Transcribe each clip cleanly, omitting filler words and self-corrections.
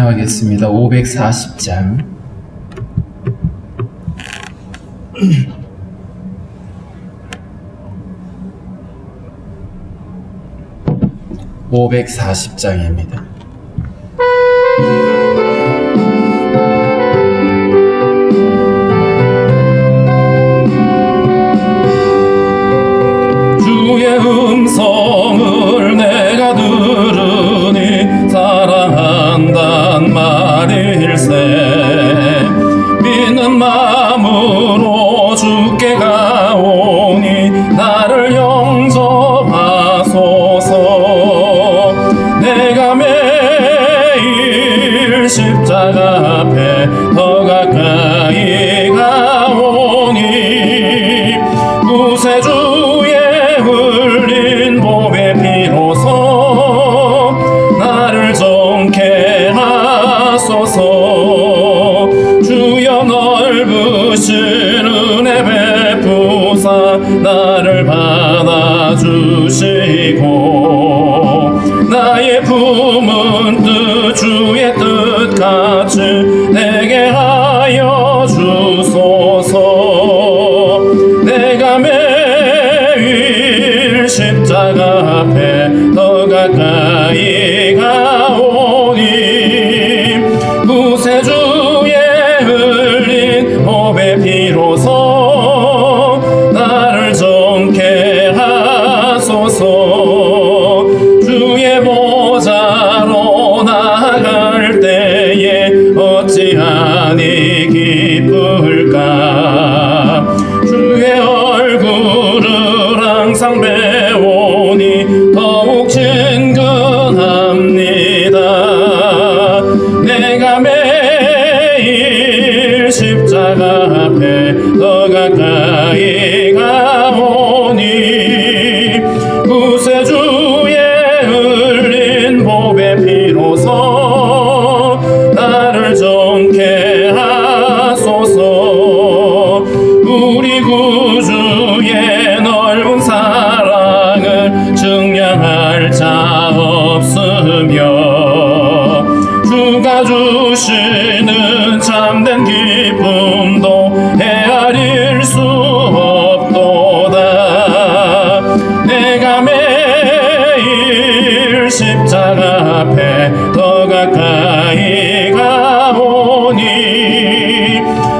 찬양하겠습니다. 540장. (540장입니다) 주의 음성을 내가 들으니 사랑한단 말일세. 믿는 마음으로 주께 가오니 나를 영접하소서. 내가 매일 십자가 앞에 더 가까이 가오니 구세주의 흘린 보배 피로서 나를 정케 하소서. 주여 넓으신 은혜 베푸사 나를 받아주시고 나의 품은 뜻 주의 뜻같이 내게 하여 주소서. 내가 매일 십자가 앞에 더 가까이 가오니 구세주의 흘린 보배 피로서 나를 정케 하소서. 주의 보좌로 나아갈 때에 어찌하니 기쁠까. 주의 얼굴을 항상 배우니 더욱 친근합니다. 내가 매일 십자가 앞에 더 가까이 가오니 구세주의 흘린 보배 피로서 나를 정케 하소서. 우리 구주의 넓은 사랑을 증량할 자 없으며 주가 주시는 참된 기쁨도 헤아릴 수 없도다. 내가 매일 십자가 앞에 더 가까이 가오니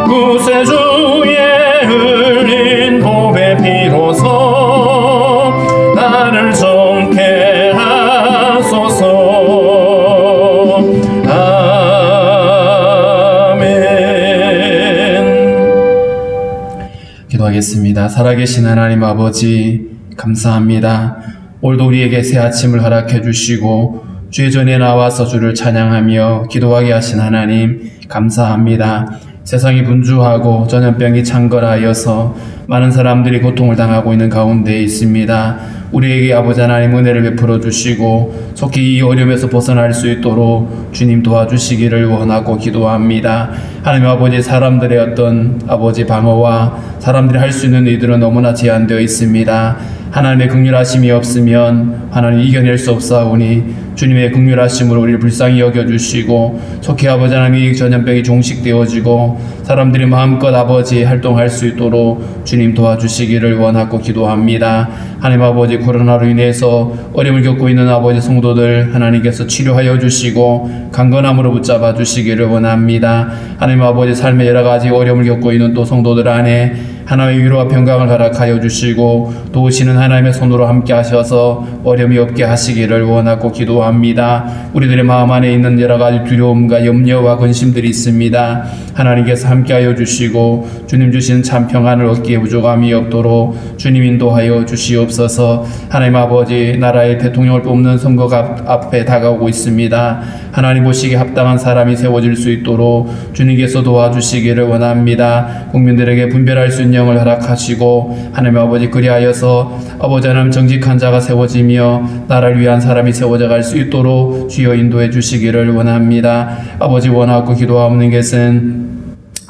구세주의 흘린 보배 피로서 나를 정케 하소서. 기도하겠습니다. 살아계신 하나님 아버지, 감사합니다. 오늘도 우리에게 새 아침을 허락해 주시고 주의 전에 나와서 주를 찬양하며 기도하게 하신 하나님 감사합니다. 세상이 분주하고 전염병이 창궐하여서 많은 사람들이 고통을 당하고 있는 가운데 있습니다. 우리에게 아버지 하나님 은혜를 베풀어 주시고 속히 이 어려움에서 벗어날 수 있도록 주님 도와주시기를 원하고 기도합니다. 하나님 아버지, 사람들의 어떤 아버지 방어와 사람들이 할 수 있는 일들은 너무나 제한되어 있습니다. 하나님의 긍휼하심이 없으면 하나님 이겨낼 수 없사오니 주님의 긍휼하심으로 우리를 불쌍히 여겨주시고 속히 아버지 하나님 이 전염병이 종식되어지고 사람들이 마음껏 아버지 활동할 수 있도록 주님 도와주시기를 원하고 기도합니다. 하나님 아버지, 코로나로 인해서 어려움을 겪고 있는 아버지 성도들 하나님께서 치료하여 주시고 강건함으로 붙잡아 주시기를 원합니다. 하나님 아버지, 삶의 여러 가지 어려움을 겪고 있는 또 성도들 안에 하나님의 위로와 평강을 허락하여 주시고 도우시는 하나님의 손으로 함께 하셔서 어려움이 없게 하시기를 원하고 기도합니다. 우리들의 마음 안에 있는 여러 가지 두려움과 염려와 근심들이 있습니다. 하나님께서 함께하여 주시고 주님 주신 참 평안을 얻기에 부족함이 없도록 주님 인도하여 주시옵소서. 하나님 아버지, 나라의 대통령을 뽑는 선거가 앞에 다가오고 있습니다. 하나님 보시기에 합당한 사람이 세워질 수 있도록 주님께서 도와주시기를 원합니다. 국민들에게 분별할 수 있는 영을 허락하시고 하나님 아버지, 그리하여서 아버지 하나님 정직한 자가 세워지며 나라를 위한 사람이 세워져 갈 수 있도록 주여 인도해 주시기를 원합니다. 아버지, 원하고 기도하는 것은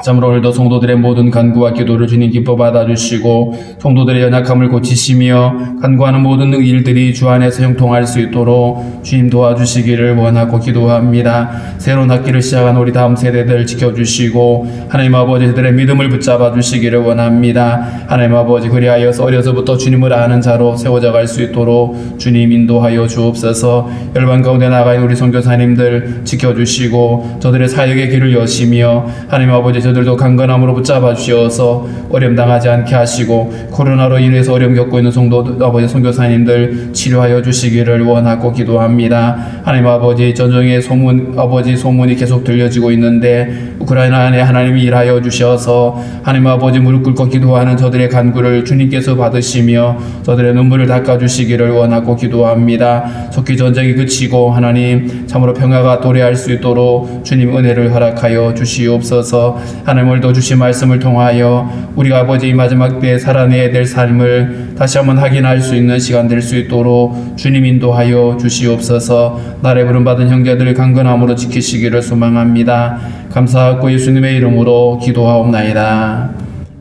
참으로 오늘도 성도들의 모든 간구와 기도를 주님 기뻐 받아주시고 성도들의 연약함을 고치시며 간구하는 모든 일들이 주 안에서 형통할 수 있도록 주님 도와주시기를 원하고 기도합니다. 새로운 학기를 시작한 우리 다음 세대들 지켜주시고 하나님 아버지 들의 믿음을 붙잡아 주시기를 원합니다. 하나님 아버지 그리하여서 어려서부터 주님을 아는 자로 세워져 갈 수 있도록 주님 인도하여 주옵소서. 열방 가운데 나가인 우리 선교사님들 지켜주시고 저들의 사역의 길을 여시며 하나님 아버지 저들도 강건함으로 붙잡아 주시어서 어려움 당하지 않게 하시고 코로나로 인해서 어려움 겪고 있는 성도 아버지 선교사님들 치료하여 주시기를 원하고 기도합니다. 하나님 아버지 전쟁의 소문이 계속 들려지고 있는데 우크라이나 안에 하나님이 일하여 주셔서 하나님 아버지 무릎 꿇고 기도하는 저들의 간구를 주님께서 받으시며 저들의 눈물을 닦아 주시기를 원하고 기도합니다. 속히 전쟁이 그치고 하나님 참으로 평화가 도래할 수 있도록 주님 은혜를 허락하여 주시옵소서. 하나님 오늘도 주신 말씀을 통하여 우리가 아버지 이 마지막 때에 살아내야 될 삶을 다시 한번 확인할 수 있는 시간 될 수 있도록 주님 인도하여 주시옵소서. 나를 부름받은 형제들 강건함으로 지키시기를 소망합니다. 감사하고 예수님의 이름으로 기도하옵나이다.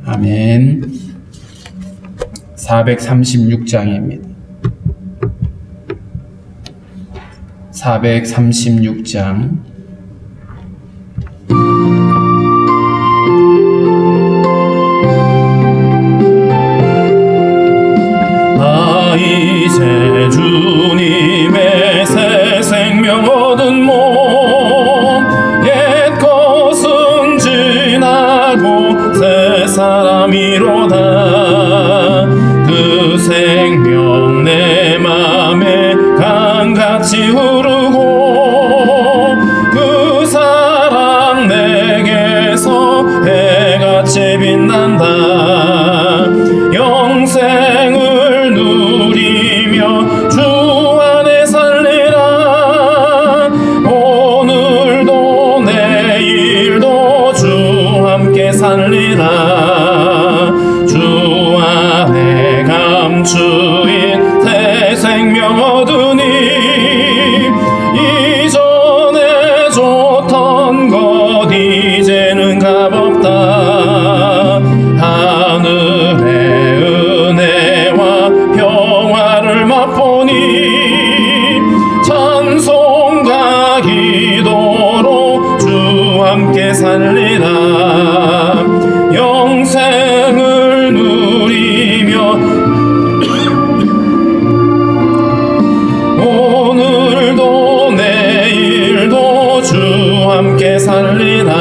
아멘. 436장입니다. 436장 이제 주님의 새 생명 얻은 몸 옛 것은 지나고 새 사람이로다. 그 생명 내 맘에 강같이 흐르고 그 사랑 내게서 해같이 빛난다. 영생을 누리며 주 안에 살리라. 오늘도 내일도 주 함께 살리라. 주 안에 감추인 새 생명 얻으니 이전에 좋던 것 이제는 값없다. 하늘의 은혜와 평화를 맛보니 찬송과 기도로 주 함께 살리라. 영생을 누리며 오늘도 내일도 주 함께 살리라.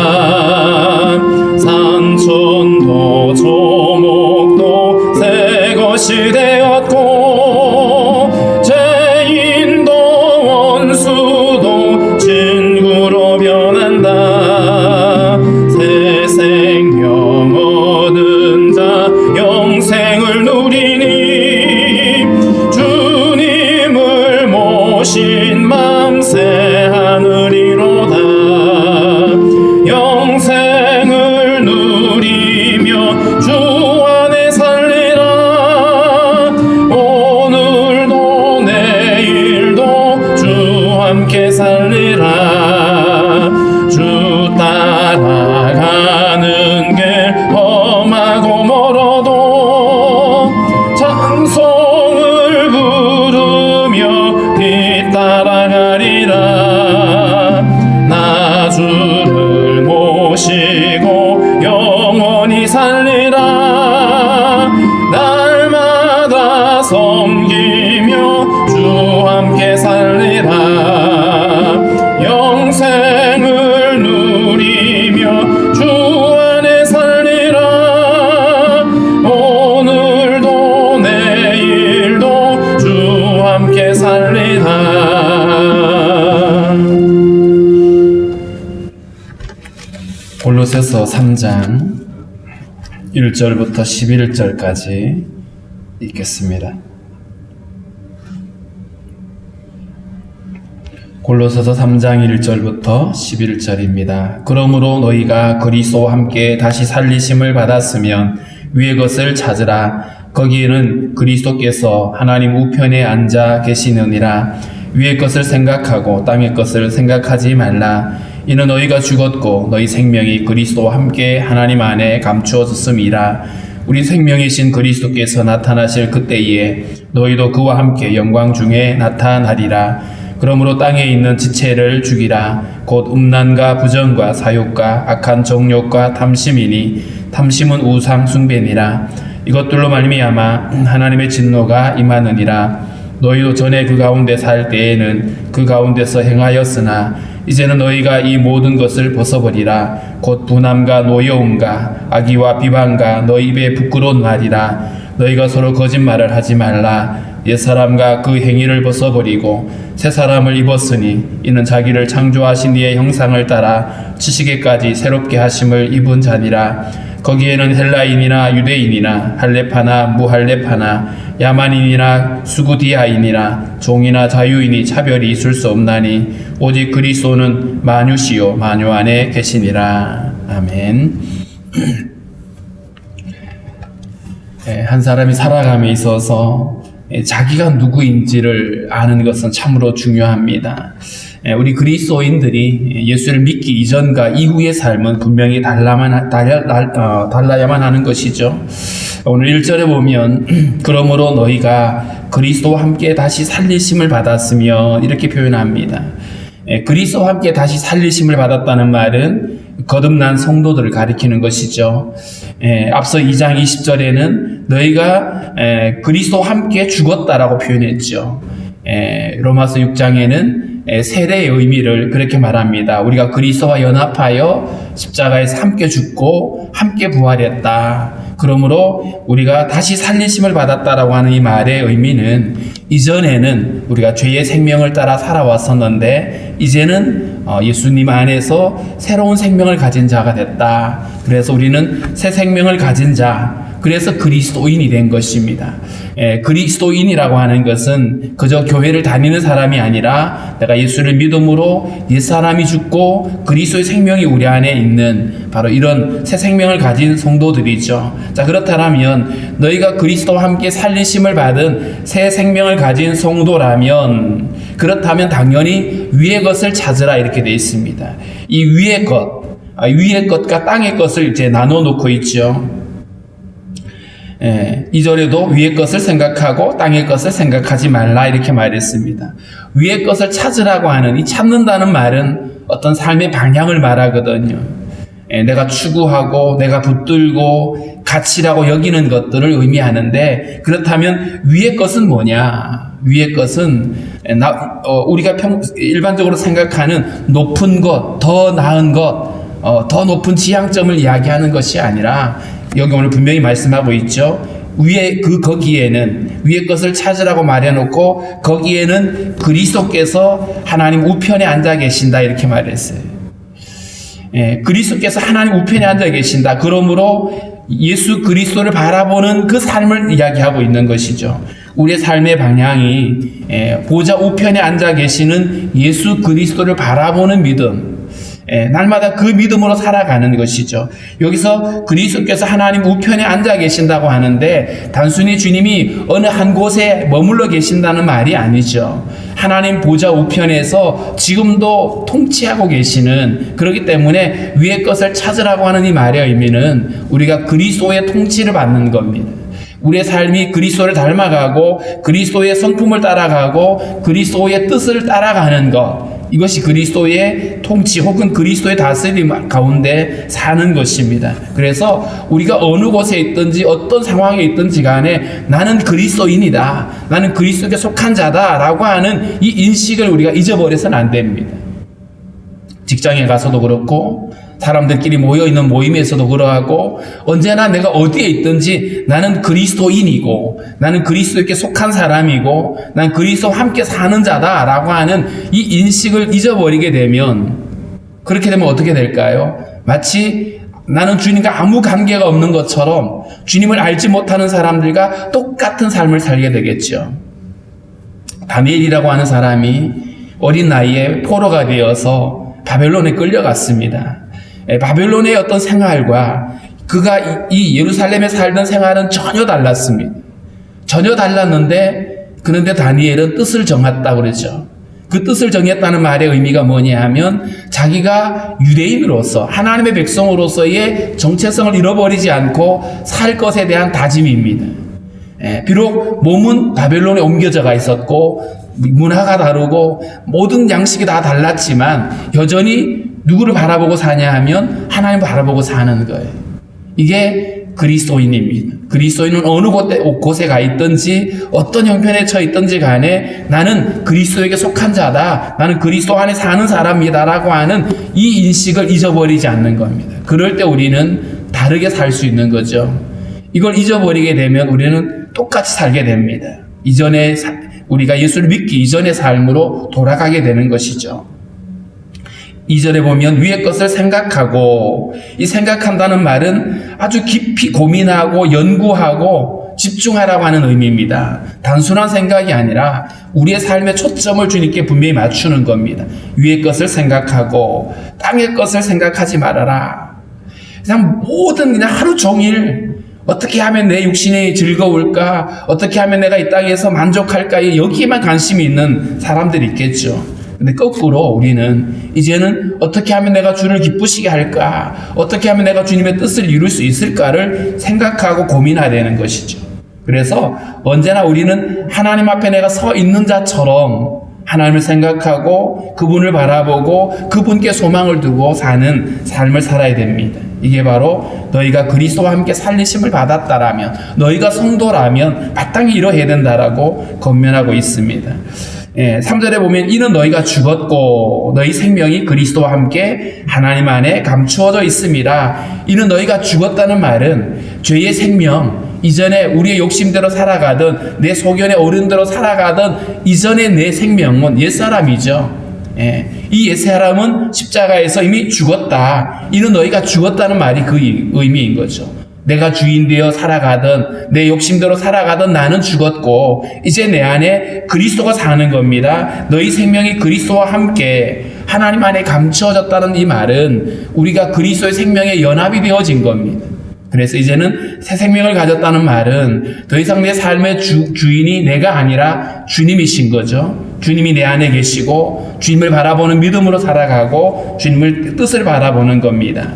산천도 조목도 새 것이 되었고 죄인도 원수도 친구로 변한다. 새 생명 얻은 자 영생을 누리니 주님을 모신 맘 새 하늘이로다. 영생을 누리며 주 안에 살리라. 오늘도 내일도 주 함께 살리라. 주 따라가는 길 험하고 멀어도 찬송을 부르며 뒤따라가리라. 나 주를 모시고 영원히 살리라. 날마다 섬기며 주 함께 살리라. 영생을 누리며 주 안에 살리라. 오늘도 내일도 주 함께 살리라. 골로새서 3장 1절부터 11절까지 읽겠습니다. 골로새서 3장 1절부터 11절입니다. 그러므로 너희가 그리스도와 함께 다시 살리심을 받았으면 위의 것을 찾으라. 거기에는 그리스도께서 하나님 우편에 앉아 계시느니라. 위의 것을 생각하고 땅의 것을 생각하지 말라. 이는 너희가 죽었고 너희 생명이 그리스도와 함께 하나님 안에 감추어졌음이라. 우리 생명이신 그리스도께서 나타나실 그때에 너희도 그와 함께 영광 중에 나타나리라. 그러므로 땅에 있는 지체를 죽이라. 곧 음란과 부정과 사욕과 악한 정욕과 탐심이니 탐심은 우상 숭배니라. 이것들로 말미암아 하나님의 진노가 임하느니라. 너희도 전에 그 가운데 살 때에는 그 가운데서 행하였으나 이제는 너희가 이 모든 것을 벗어버리라. 곧 분함과 노여움과 악의와 비방과 너희 입에 부끄러운 말이라. 너희가 서로 거짓말을 하지 말라. 옛사람과 그 행위를 벗어버리고 새사람을 입었으니 이는 자기를 창조하신 이의 형상을 따라 지식에까지 새롭게 하심을 입은 자니라. 거기에는 헬라인이나 유대인이나 할레파나 무할레파나 야만인이나 수구디아인이나 종이나 자유인이 차별이 있을 수 없나니 오직 그리스도는 만유시요 만유 안에 계시니라. 아멘. 한 사람이 살아감에 있어서 자기가 누구인지를 아는 것은 참으로 중요합니다. 우리 그리스도인들이 예수를 믿기 이전과 이후의 삶은 분명히 달라야만 하는 것이죠. 오늘 1절에 보면 그러므로 너희가 그리스도와 함께 다시 살리심을 받았으며 이렇게 표현합니다. 그리스도와 함께 다시 살리심을 받았다는 말은 거듭난 성도들을 가리키는 것이죠. 앞서 2장 20절에는 너희가 그리스도와 함께 죽었다라고 표현했죠. 로마서 6장에는 세례의 의미를 그렇게 말합니다. 우리가 그리스도와 연합하여 십자가에서 함께 죽고 함께 부활했다. 그러므로 우리가 다시 살리심을 받았다라고 하는 이 말의 의미는 이전에는 우리가 죄의 생명을 따라 살아왔었는데 이제는 예수님 안에서 새로운 생명을 가진 자가 됐다. 그래서 우리는 새 생명을 가진 자, 그래서 그리스도인이 된 것입니다. 그리스도인이라고 하는 것은 그저 교회를 다니는 사람이 아니라 내가 예수를 믿음으로 옛사람이 죽고 그리스도의 생명이 우리 안에 있는 바로 이런 새 생명을 가진 성도들이죠. 자, 그렇다면 너희가 그리스도와 함께 살리심을 받은 새 생명을 가진 성도라면 그렇다면 당연히 위의 것을 찾으라 이렇게 되어 있습니다. 이 위의 것과 땅의 것을 이제 나눠 놓고 있죠. 2절에도 위의 것을 생각하고 땅의 것을 생각하지 말라 이렇게 말했습니다. 위의 것을 찾으라고 하는 이 찾는다는 말은 어떤 삶의 방향을 말하거든요. 내가 추구하고 내가 붙들고 가치라고 여기는 것들을 의미하는데 그렇다면 위의 것은 뭐냐? 위의 것은 우리가 일반적으로 생각하는 높은 것, 더 나은 것, 더 높은 지향점을 이야기하는 것이 아니라 여기 오늘 분명히 말씀하고 있죠. 거기에는 위의 것을 찾으라고 말해놓고 거기에는 그리스도께서 하나님 우편에 앉아 계신다 이렇게 말했어요. 그리스도께서 하나님 우편에 앉아 계신다. 그러므로 예수 그리스도를 바라보는 그 삶을 이야기하고 있는 것이죠. 우리의 삶의 방향이 보좌 우편에 앉아 계시는 예수 그리스도를 바라보는 믿음, 날마다 그 믿음으로 살아가는 것이죠. 여기서 그리스도께서 하나님 우편에 앉아 계신다고 하는데 단순히 주님이 어느 한 곳에 머물러 계신다는 말이 아니죠. 하나님 보좌 우편에서 지금도 통치하고 계시는, 그렇기 때문에 위의 것을 찾으라고 하는 이 말의 의미는 우리가 그리스도의 통치를 받는 겁니다. 우리의 삶이 그리스도를 닮아가고 그리스도의 성품을 따라가고 그리스도의 뜻을 따라가는 것, 이것이 그리스도의 통치 혹은 그리스도의 다스림 가운데 사는 것입니다. 그래서 우리가 어느 곳에 있든지 어떤 상황에 있든지 간에 나는 그리스도인이다, 나는 그리스도에게 속한 자다 라고 하는 이 인식을 우리가 잊어버려서는 안 됩니다. 직장에 가서도 그렇고 사람들끼리 모여있는 모임에서도 그러하고 언제나 내가 어디에 있든지 나는 그리스도인이고 나는 그리스도에게 속한 사람이고 난 그리스도와 함께 사는 자다라고 하는 이 인식을 잊어버리게 되면, 그렇게 되면 어떻게 될까요? 마치 나는 주님과 아무 관계가 없는 것처럼 주님을 알지 못하는 사람들과 똑같은 삶을 살게 되겠죠. 다니엘이라고 하는 사람이 어린 나이에 포로가 되어서 바벨론에 끌려갔습니다. 바벨론의 어떤 생활과 그가 이 예루살렘에 살던 생활은 전혀 달랐습니다. 전혀 달랐는데 그런데 다니엘은 뜻을 정했다 그러죠. 그 뜻을 정했다는 말의 의미가 뭐냐 하면 자기가 유대인으로서 하나님의 백성으로서의 정체성을 잃어버리지 않고 살 것에 대한 다짐입니다. 비록 몸은 바벨론에 옮겨져가 있었고 문화가 다르고 모든 양식이 다 달랐지만 여전히 누구를 바라보고 사냐 하면 하나님 바라보고 사는 거예요. 이게 그리스도인입니다. 그리스도인은 어느 곳에 가 있든지 어떤 형편에 처해 있든지 간에 나는 그리스도에게 속한 자다. 나는 그리스도 안에 사는 사람이다 라고 하는 이 인식을 잊어버리지 않는 겁니다. 그럴 때 우리는 다르게 살 수 있는 거죠. 이걸 잊어버리게 되면 우리는 똑같이 살게 됩니다. 우리가 예수를 믿기 이전의 삶으로 돌아가게 되는 것이죠. 2절에 보면 위의 것을 생각하고, 이 생각한다는 말은 아주 깊이 고민하고 연구하고 집중하라고 하는 의미입니다. 단순한 생각이 아니라 우리의 삶의 초점을 주님께 분명히 맞추는 겁니다. 위의 것을 생각하고 땅의 것을 생각하지 말아라. 그냥 하루 종일 어떻게 하면 내 육신이 즐거울까? 어떻게 하면 내가 이 땅에서 만족할까? 여기에만 관심이 있는 사람들이 있겠죠. 근데 거꾸로 우리는 이제는 어떻게 하면 내가 주를 기쁘시게 할까? 어떻게 하면 내가 주님의 뜻을 이룰 수 있을까를 생각하고 고민해야 되는 것이죠. 그래서 언제나 우리는 하나님 앞에 내가 서 있는 자처럼 하나님을 생각하고 그분을 바라보고 그분께 소망을 두고 사는 삶을 살아야 됩니다. 이게 바로 너희가 그리스도와 함께 살리심을 받았다라면, 너희가 성도라면 마땅히 이러해야 된다라고 권면하고 있습니다. 3절에 보면 이는 너희가 죽었고 너희 생명이 그리스도와 함께 하나님 안에 감추어져 있음이라. 이는 너희가 죽었다는 말은 죄의 생명, 이전에 우리의 욕심대로 살아가던 내 소견의 어른대로 살아가던 이전의 내 생명은 옛사람이죠. 이 옛사람은 십자가에서 이미 죽었다. 이는 너희가 죽었다는 말이 그 의미인 거죠. 내가 주인 되어 살아가던 내 욕심대로 살아가던 나는 죽었고 이제 내 안에 그리스도가 사는 겁니다. 너희 생명이 그리스도와 함께 하나님 안에 감추어졌다는 이 말은 우리가 그리스도의 생명에 연합이 되어진 겁니다. 그래서 이제는 새 생명을 가졌다는 말은 더 이상 내 삶의 주인이 내가 아니라 주님이신 거죠. 주님이 내 안에 계시고 주님을 바라보는 믿음으로 살아가고 주님의 뜻을 바라보는 겁니다.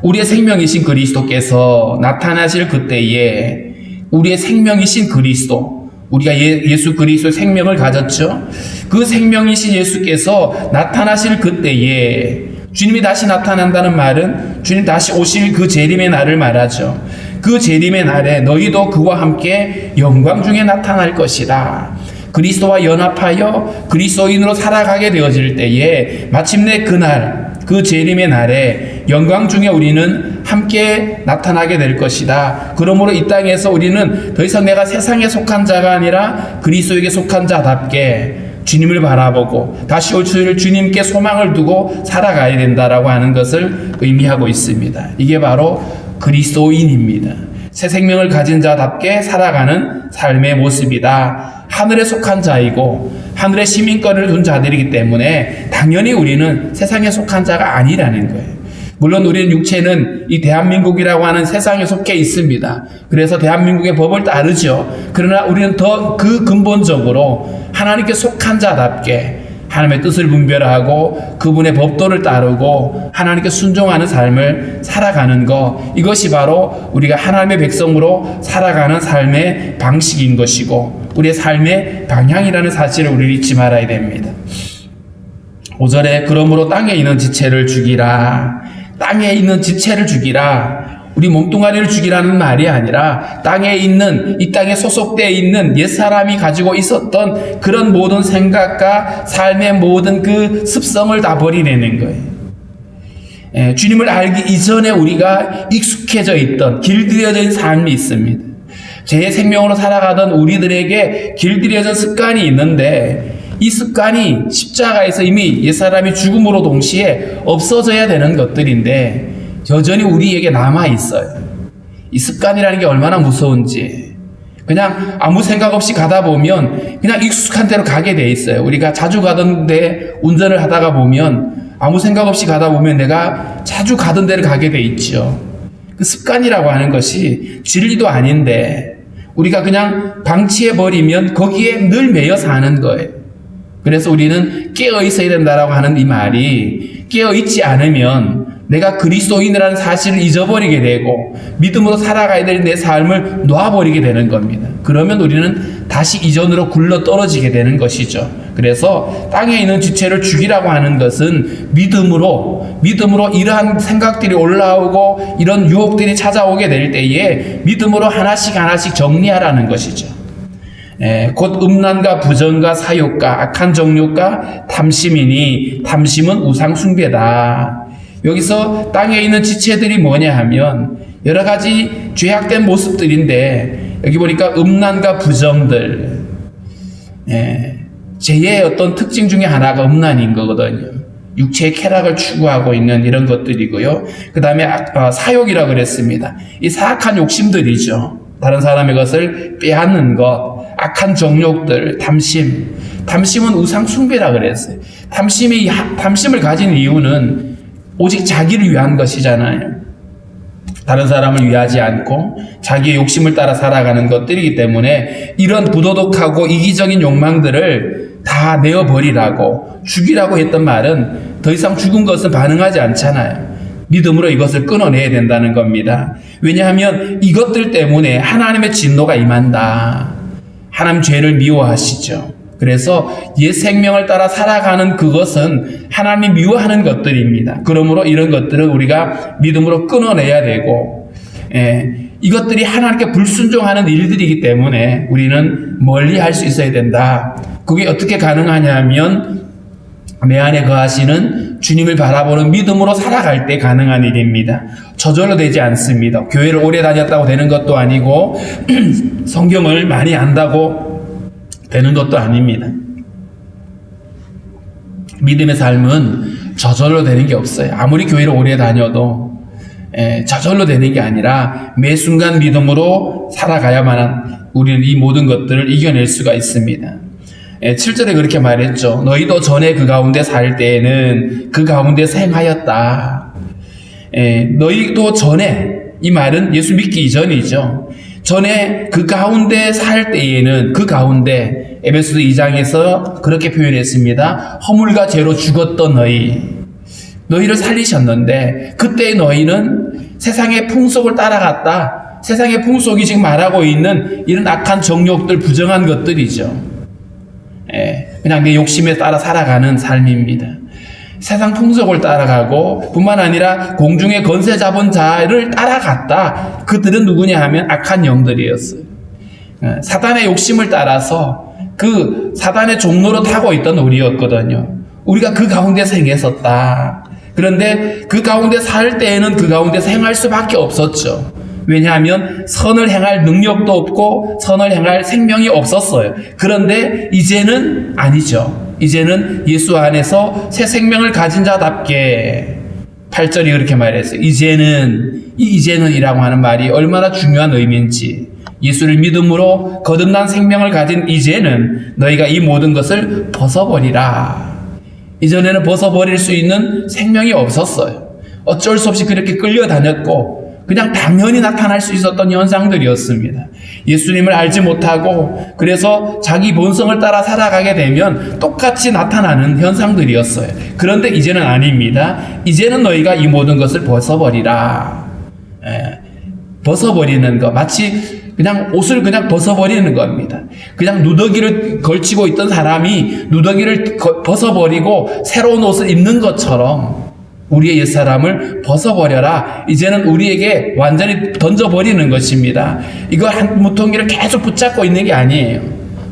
우리의 생명이신 그리스도께서 나타나실 그때에 우리의 생명이신 그리스도, 우리가 예수 그리스도의 생명을 가졌죠. 그 생명이신 예수께서 나타나실 그때에 주님이 다시 나타난다는 말은 주님 다시 오실 그 재림의 날을 말하죠. 그 재림의 날에 너희도 그와 함께 영광 중에 나타날 것이다. 그리스도와 연합하여 그리스도인으로 살아가게 되어질 때에 마침내 그날, 그 재림의 날에 영광 중에 우리는 함께 나타나게 될 것이다. 그러므로 이 땅에서 우리는 더 이상 내가 세상에 속한 자가 아니라 그리스도에게 속한 자답게 주님을 바라보고 다시 올 주님께 소망을 두고 살아가야 된다라고 하는 것을 의미하고 있습니다. 이게 바로 그리스도인입니다. 새 생명을 가진 자답게 살아가는 삶의 모습이다. 하늘에 속한 자이고 하늘의 시민권을 둔 자들이기 때문에 당연히 우리는 세상에 속한 자가 아니라는 거예요. 물론 우리는 육체는 이 대한민국이라고 하는 세상에 속해 있습니다. 그래서 대한민국의 법을 따르죠. 그러나 우리는 더 그 근본적으로 하나님께 속한 자답게 하나님의 뜻을 분별하고 그분의 법도를 따르고 하나님께 순종하는 삶을 살아가는 것, 이것이 바로 우리가 하나님의 백성으로 살아가는 삶의 방식인 것이고 우리의 삶의 방향이라는 사실을 우리 잊지 말아야 됩니다. 5절에 그러므로 땅에 있는 지체를 죽이라. 땅에 있는 지체를 죽이라. 우리 몸뚱아리를 죽이라는 말이 아니라 땅에 있는, 이 땅에 소속되어 있는 옛사람이 가지고 있었던 그런 모든 생각과 삶의 모든 그 습성을 다 버리려는 거예요. 주님을 알기 이전에 우리가 익숙해져 있던, 길들여진 삶이 있습니다. 죄의 생명으로 살아가던 우리들에게 길들여진 습관이 있는데 이 습관이 십자가에서 이미 옛사람이 죽음으로 동시에 없어져야 되는 것들인데 여전히 우리에게 남아있어요. 이 습관이라는 게 얼마나 무서운지. 그냥 아무 생각 없이 가다 보면 그냥 익숙한 대로 가게 돼 있어요. 우리가 자주 가던 데 운전을 하다가 보면 아무 생각 없이 가다 보면 내가 자주 가던 데를 가게 돼 있죠. 그 습관이라고 하는 것이 진리도 아닌데 우리가 그냥 방치해버리면 거기에 늘 매여 사는 거예요. 그래서 우리는 깨어 있어야 된다라고 하는 이 말이, 깨어 있지 않으면 내가 그리스도인이라는 사실을 잊어버리게 되고 믿음으로 살아가야 될 내 삶을 놓아버리게 되는 겁니다. 그러면 우리는 다시 이전으로 굴러 떨어지게 되는 것이죠. 그래서 땅에 있는 지체를 죽이라고 하는 것은 믿음으로 이러한 생각들이 올라오고 이런 유혹들이 찾아오게 될 때에 믿음으로 하나씩 정리하라는 것이죠. 곧 음란과 부정과 사욕과 악한 정욕과 탐심이니 탐심은 우상 숭배다. 여기서 땅에 있는 지체들이 뭐냐 하면 여러 가지 죄악된 모습들인데, 여기 보니까 음란과 부정들, 죄의 어떤 특징 중에 하나가 음란인 거거든요. 육체의 쾌락을 추구하고 있는 이런 것들이고요. 그 다음에 사욕이라고 그랬습니다. 이 사악한 욕심들이죠. 다른 사람의 것을 빼앗는 것, 악한 정욕들, 탐심은 우상 숭배라 그랬어요. 탐심을 가진 이유는 오직 자기를 위한 것이잖아요. 다른 사람을 위하지 않고 자기의 욕심을 따라 살아가는 것들이기 때문에 이런 부도덕하고 이기적인 욕망들을 다 내어버리라고, 죽이라고 했던 말은 더 이상 죽은 것은 반응하지 않잖아요. 믿음으로 이것을 끊어내야 된다는 겁니다. 왜냐하면 이것들 때문에 하나님의 진노가 임한다. 하나님 죄를 미워하시죠. 그래서 옛 생명을 따라 살아가는 그것은 하나님이 미워하는 것들입니다. 그러므로 이런 것들은 우리가 믿음으로 끊어내야 되고, 이것들이 하나님께 불순종하는 일들이기 때문에 우리는 멀리 할 수 있어야 된다. 그게 어떻게 가능하냐면 내 안에 거하시는 주님을 바라보는 믿음으로 살아갈 때 가능한 일입니다. 저절로 되지 않습니다. 교회를 오래 다녔다고 되는 것도 아니고 성경을 많이 안다고 되는 것도 아닙니다. 믿음의 삶은 저절로 되는 게 없어요. 아무리 교회를 오래 다녀도 저절로 되는 게 아니라 매 순간 믿음으로 살아가야만 우리는 이 모든 것들을 이겨낼 수가 있습니다. 7절에 그렇게 말했죠. 너희도 전에 그 가운데 살 때에는 그 가운데서 행하였다. 너희도 전에, 이 말은 예수 믿기 이전이죠. 전에 그 가운데 살 때에는, 그 가운데, 에베소서 2장에서 그렇게 표현했습니다. 허물과 죄로 죽었던 너희를 살리셨는데 그때 너희는 세상의 풍속을 따라갔다. 세상의 풍속이 지금 말하고 있는 이런 악한 정욕들, 부정한 것들이죠. 그냥 내 욕심에 따라 살아가는 삶입니다. 세상 풍속을 따라가고 뿐만 아니라 공중의 권세 잡은 자를 따라갔다. 그들은 누구냐 하면 악한 영들이었어요. 사단의 욕심을 따라서 그 사단의 종로로 타고 있던 우리였거든요. 우리가 그 가운데서 행했었다. 그런데 그 가운데 살 때에는 그 가운데서 행할 수밖에 없었죠. 왜냐하면 선을 행할 능력도 없고 선을 행할 생명이 없었어요. 그런데 이제는 아니죠. 이제는 예수 안에서 새 생명을 가진 자답게, 8절이 그렇게 말했어요. 이제는이라고 하는 말이 얼마나 중요한 의미인지, 예수를 믿음으로 거듭난 생명을 가진 이제는 너희가 이 모든 것을 벗어버리라. 이전에는 벗어버릴 수 있는 생명이 없었어요. 어쩔 수 없이 그렇게 끌려다녔고 그냥 당연히 나타날 수 있었던 현상들이었습니다. 예수님을 알지 못하고 그래서 자기 본성을 따라 살아가게 되면 똑같이 나타나는 현상들이었어요. 그런데 이제는 아닙니다. 이제는 너희가 이 모든 것을 벗어버리라. 벗어버리는 것, 마치 그냥 옷을 그냥 벗어버리는 겁니다. 그냥 누더기를 걸치고 있던 사람이 누더기를 벗어버리고 새로운 옷을 입는 것처럼 우리의 옛사람을 벗어버려라. 이제는 우리에게 완전히 던져버리는 것입니다. 이거 한 무통기를 계속 붙잡고 있는 게 아니에요.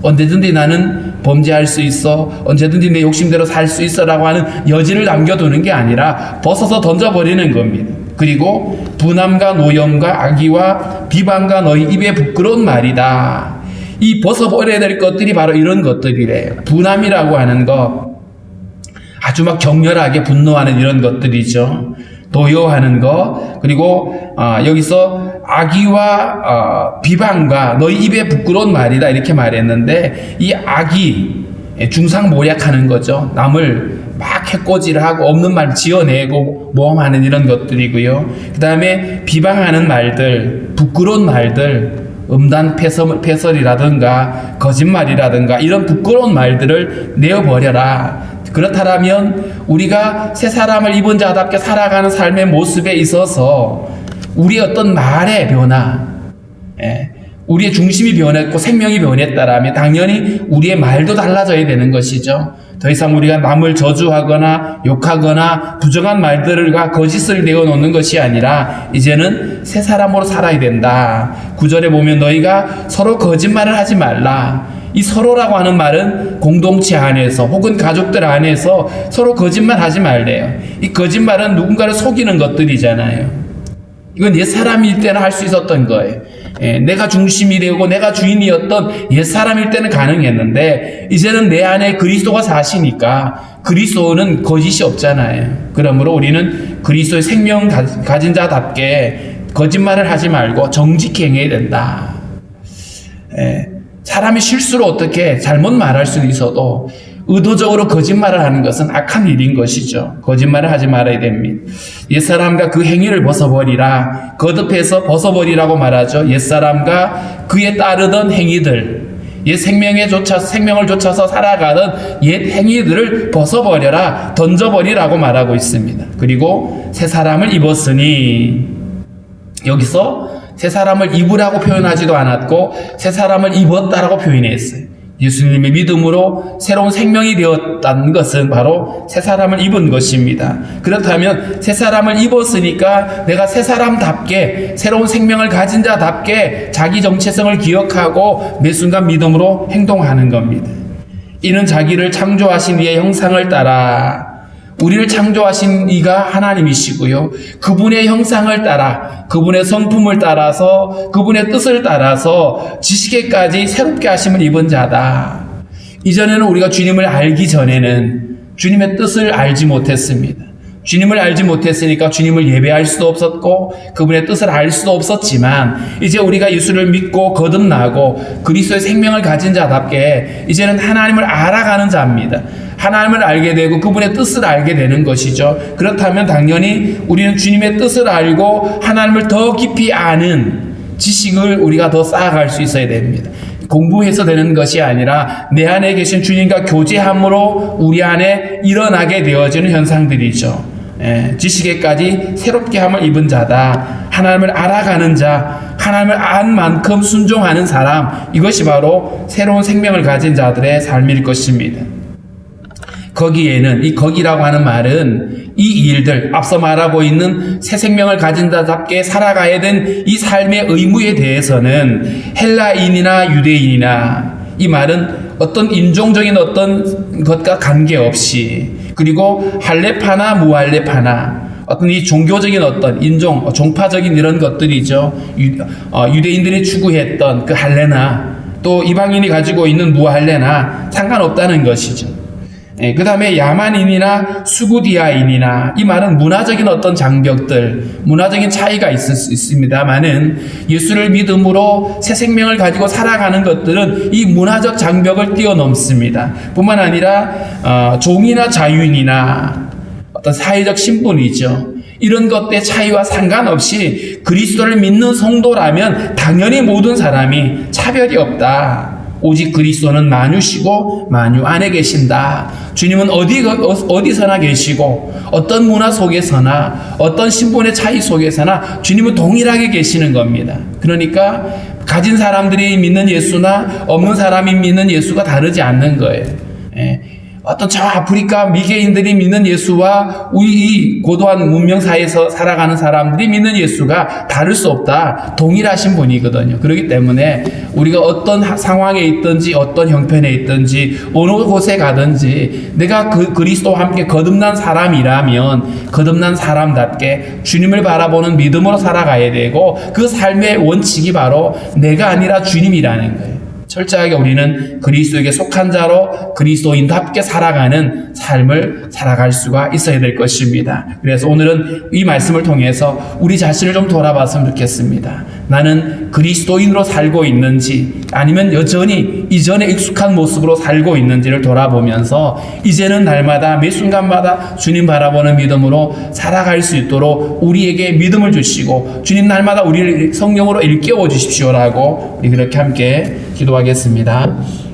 언제든지 나는 범죄할 수 있어, 언제든지 내 욕심대로 살 수 있어 라고 하는 여지를 남겨두는 게 아니라 벗어서 던져버리는 겁니다. 그리고 분함과 노염과 악의와 비방과 너희 입에 부끄러운 말이다. 이 벗어버려야 될 것들이 바로 이런 것들이래요. 분함이라고 하는 것, 아주 막 격렬하게 분노하는 이런 것들이죠. 도요하는 것, 그리고 여기서 악의와 비방과 너희 입에 부끄러운 말이다 이렇게 말했는데, 이 악의, 중상모략하는 거죠. 남을 막 해코지하고 없는 말 지어내고 모험하는 이런 것들이고요. 그 다음에 비방하는 말들, 부끄러운 말들, 음란 패설이라든가 거짓말이라든가 이런 부끄러운 말들을 내어버려라. 그렇다면 우리가 새 사람을 입은 자답게 살아가는 삶의 모습에 있어서 우리의 어떤 말의 변화, 우리의 중심이 변했고 생명이 변했다라면 당연히 우리의 말도 달라져야 되는 것이죠. 더 이상 우리가 남을 저주하거나 욕하거나 부정한 말들과 거짓을 내어놓는 것이 아니라 이제는 새 사람으로 살아야 된다. 9절에 보면 너희가 서로 거짓말을 하지 말라. 이 서로라고 하는 말은 공동체 안에서 혹은 가족들 안에서 서로 거짓말 하지 말래요. 이 거짓말은 누군가를 속이는 것들이잖아요. 이건 옛 사람일 때는 할 수 있었던 거예요. 내가 중심이 되고 내가 주인이었던 옛 사람일 때는 가능했는데 이제는 내 안에 그리스도가 사시니까 그리스도는 거짓이 없잖아요. 그러므로 우리는 그리스도의 생명 가진 자답게 거짓말을 하지 말고 정직히 행해야 된다. 사람이 실수로 어떻게 잘못 말할 수도 있어도 의도적으로 거짓말을 하는 것은 악한 일인 것이죠. 거짓말을 하지 말아야 됩니다. 옛사람과 그 행위를 벗어버리라. 거듭해서 벗어버리라고 말하죠. 옛사람과 그에 따르던 행위들, 옛 생명을 쫓아서 살아가던 옛 행위들을 벗어버려라, 던져버리라고 말하고 있습니다. 그리고 새 사람을 입었으니, 여기서 새 사람을 입으라고 표현하지도 않았고 새 사람을 입었다라고 표현했어요. 예수님의 믿음으로 새로운 생명이 되었다는 것은 바로 새 사람을 입은 것입니다. 그렇다면 새 사람을 입었으니까 내가 새 사람답게 새로운 생명을 가진 자답게 자기 정체성을 기억하고 매 순간 믿음으로 행동하는 겁니다. 이는 자기를 창조하신 이의 형상을 따라, 우리를 창조하신 이가 하나님이시고요, 그분의 형상을 따라, 그분의 성품을 따라서, 그분의 뜻을 따라서 지식에까지 새롭게 하심을 입은 자다. 이전에는 우리가 주님을 알기 전에는 주님의 뜻을 알지 못했습니다. 주님을 알지 못했으니까 주님을 예배할 수도 없었고 그분의 뜻을 알 수도 없었지만, 이제 우리가 예수를 믿고 거듭나고 그리스도의 생명을 가진 자답게 이제는 하나님을 알아가는 자입니다. 하나님을 알게 되고 그분의 뜻을 알게 되는 것이죠. 그렇다면 당연히 우리는 주님의 뜻을 알고 하나님을 더 깊이 아는 지식을 우리가 더 쌓아갈 수 있어야 됩니다. 공부해서 되는 것이 아니라 내 안에 계신 주님과 교제함으로 우리 안에 일어나게 되어지는 현상들이죠. 지식에까지 새롭게 함을 입은 자다. 하나님을 알아가는 자, 하나님을 안 만큼 순종하는 사람, 이것이 바로 새로운 생명을 가진 자들의 삶일 것입니다. 거기에는, 이 거기라고 하는 말은 이 일들, 앞서 말하고 있는 새 생명을 가진 자답게 살아가야 된 이 삶의 의무에 대해서는 헬라인이나 유대인이나, 이 말은 어떤 인종적인 어떤 것과 관계없이, 그리고 할례파나 무할례파나, 어떤 이 종교적인 어떤 인종, 종파적인 이런 것들이죠. 유대인들이 추구했던 그 할례나 또 이방인이 가지고 있는 무할례나 상관없다는 것이죠. 그 다음에 야만인이나 수구디아인이나, 이 말은 문화적인 어떤 장벽들, 문화적인 차이가 있을 수 있습니다만은 예수를 믿음으로 새 생명을 가지고 살아가는 것들은 이 문화적 장벽을 뛰어넘습니다. 뿐만 아니라 종이나 자유인이나 어떤 사회적 신분이죠. 이런 것들의 차이와 상관없이 그리스도를 믿는 성도라면 당연히 모든 사람이 차별이 없다. 오직 그리스도는 만유시고 만유 안에 계신다. 주님은 어디서나 계시고 어떤 문화 속에서나 어떤 신분의 차이 속에서나 주님은 동일하게 계시는 겁니다. 그러니까 가진 사람들이 믿는 예수나 없는 사람이 믿는 예수가 다르지 않는 거예요. 어떤 저 아프리카 미개인들이 믿는 예수와 우리 이 고도한 문명사회에서 살아가는 사람들이 믿는 예수가 다를 수 없다. 동일하신 분이거든요. 그렇기 때문에 우리가 어떤 상황에 있든지 어떤 형편에 있든지 어느 곳에 가든지 내가 그리스도와 함께 거듭난 사람이라면 거듭난 사람답게 주님을 바라보는 믿음으로 살아가야 되고, 그 삶의 원칙이 바로 내가 아니라 주님이라는 거예요. 철저하게 우리는 그리스도에게 속한 자로 그리스도인답게 살아가는 삶을 살아갈 수가 있어야 될 것입니다. 그래서 오늘은 이 말씀을 통해서 우리 자신을 좀 돌아봤으면 좋겠습니다. 나는 그리스도인으로 살고 있는지 아니면 여전히 이전에 익숙한 모습으로 살고 있는지를 돌아보면서 이제는 날마다 매 순간마다 주님 바라보는 믿음으로 살아갈 수 있도록 우리에게 믿음을 주시고 주님 날마다 우리를 성령으로 일깨워 주십시오라고 우리 그렇게 함께 기도하겠습니다.